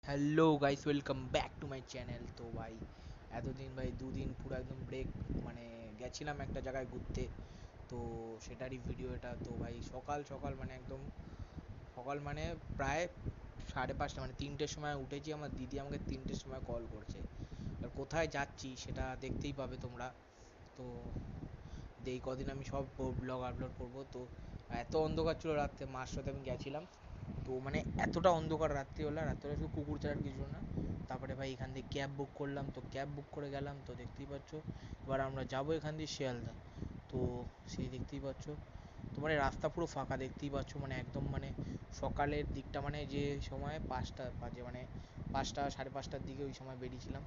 Hello guys, welcome back to my channel. তো ভাই এতদিন ভাই দুদিন পুরো একদম ব্রেক, মানে গেছিলাম একটা জায়গায় ঘুরতে। তো সেটারই ভিডিও এটা। তো ভাই সকাল সকাল মানে একদম সকাল মানে প্রায় 5:30, মানে 3টের সময় উঠেছি। আমার দিদি আমাকে 3টের সময় কল করছে। আর কোথায় যাচ্ছি সেটা দেখতেই পাবে তোমরা। তো এই কদিন আমি সব ব্লগ আপলোড করবো। তো এত অন্ধকার ছিল রাত্রে, মার সাথে আমি গেছিলাম। তো মানে এতটা অন্ধকার রাত্রিবেলা শুধু কুকুর ছাড়া আর কিছু না। তারপরে ভাই এখান থেকে ক্যাব বুক করলাম, তো ক্যাব বুক করে গেলাম। তো দেখতেই পাচ্ছ এবার আমরা যাবো এখান দিয়ে শিয়ালদা। তো সেই দেখতেই পাচ্ছ তোমার এই রাস্তা পুরো ফাঁকা, দেখতেই পাচ্ছ মানে একদম মানে সকালের দিকটা, মানে যে সময় 5টা বাজে, মানে 5টা 5:30টার দিকে ওই সময় বেরিয়েছিলাম।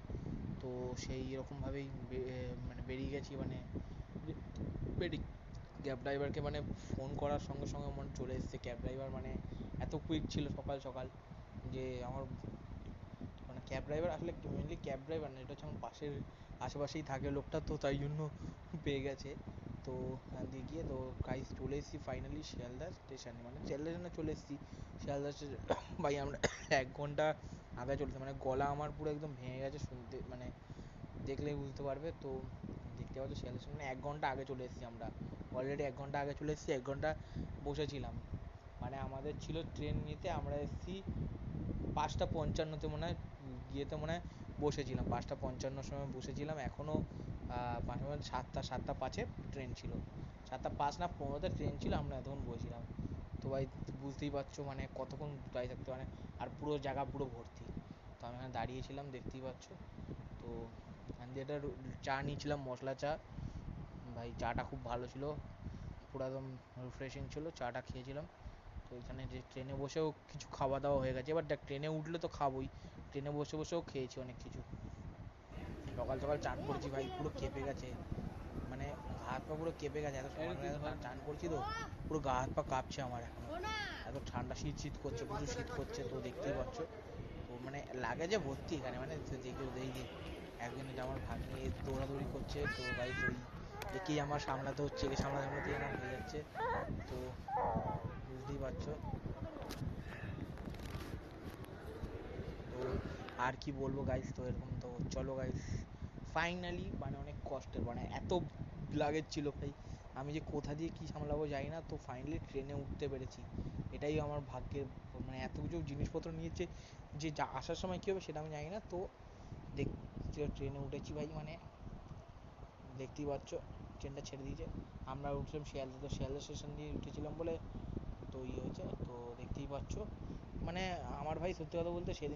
তো সেই রকমভাবেই মানে বেরিয়ে গেছি, মানে বেরিয়ে ক্যাব ড্রাইভারকে মানে ফোন করার সঙ্গে সঙ্গে মনে চলে এসেছে। ক্যাব ড্রাইভার মানে এত কুইক ছিল সকাল সকাল যে আমার, মানে ক্যাব ড্রাইভার আসলে মেনলি ক্যাব ড্রাইভার না, এটা হচ্ছে আমার পাশের আশেপাশেই থাকে লোকটা, তো তাই জন্য পেয়ে গেছে। তো ওখান দিয়ে গিয়ে তো গাইস চলে এসেছি ফাইনালি শিয়ালদা স্টেশনে, মানে শিয়ালদা স্টেশনে চলে এসেছি। শিয়ালদা স্টেশন ভাই আমরা 1 ঘন্টা আগে চলছে, মানে গলা আমার পুরো একদম ভেঙে গেছে শুনতে, মানে দেখলেই বুঝতে পারবে। তো দেখতে পাচ্ছ শিয়ালদা স্টেশনে 1 ঘন্টা আগে চলে এসেছি আমরা। অলরেডি 1 ঘন্টা আগে চলে এসেছি, 1 ঘন্টা বসেছিলাম। মানে আমাদের ছিল ট্রেন নিতে, আমরা এসেছি 5টা 55-তে মনে হয়, গিয়েতে মনে হয় বসেছিলাম 5টা 55-র সময় বসেছিলাম। এখনও 7টা 5-এ ট্রেন ছিল, 7টা 5 না 15-তে ট্রেন ছিল, আমরা এতক্ষণ বসেছিলাম। তো ভাই বুঝতেই পারছো মানে কতক্ষণ দাঁড়িয়ে থাকতে, মানে আর পুরো জায়গা পুরো ভর্তি। তো আমি এখানে দাঁড়িয়েছিলাম দেখতেই পাচ্ছ। তো এখান দিয়ে একটা চা নিয়েছিলাম, মশলা চা। ভাই চাটা খুব ভালো ছিল, পুরো একদম রিফ্রেশিং ছিল, চাটা খেয়েছিলাম। তো এখানে যে ট্রেনে বসেও কিছু খাওয়া দাওয়া হয়ে গেছে। এবার দেখ ট্রেনে উঠলে তো খাবোই, ট্রেনে বসে বসেও খেয়েছি অনেক কিছু। সকাল সকাল চান করেছি ভাই, পুরো কেঁপে গেছে, মানে গা হাত পা পুরো কেঁপে গেছে। এত সকাল এত চান করেছি তো পুরো গা হাত পা কাঁপছে আমার এখনো। এত ঠান্ডা, শীত শীত করছে, প্রচুর শীত করছে। তো দেখতেই পাচ্ছ তো মানে লাগে যে ভর্তি এখানে, মানে দেখি যে একজনে আমার ভাগ্নে দৌড়াদৌড়ি করছে। তো ভাই ওই একেই আমার সামলাতে হচ্ছে, একে সামলাতে সামলাতেই আমার হয়ে যাচ্ছে। তো বুঝতেই পারছো। তো আর কি বলবো গাইস, তো এরকম তো চলো গাইস ফাইনালি, মানে অনেক কষ্টের, মানে এত লাগেজ ছিল ভাই, আমি যে কোথা দিয়ে কি সামলাবো জানি না। তো ফাইনালি ট্রেনে উঠতে পেরেছি, এটাই আমার ভাগ্যের। মানে এত কিছু জিনিসপত্র নিয়েছে যে যা আসার সময় কী হবে সেটা আমি জানি না। তো দেখ ট্রেনে উঠেছি ভাই, মানে দেখতেই পাচ্ছ ট্রেনটা ছেড়ে দিয়েছে। আমরা উঠলাম শিয়ালদা, তো শিয়ালদা স্টেশন দিয়ে উঠেছিলাম বলে তো হয়েছে। তো দেখতেই পাচ্ছ মানে আমার ভাই সত্যি কথা বলতে সেদিন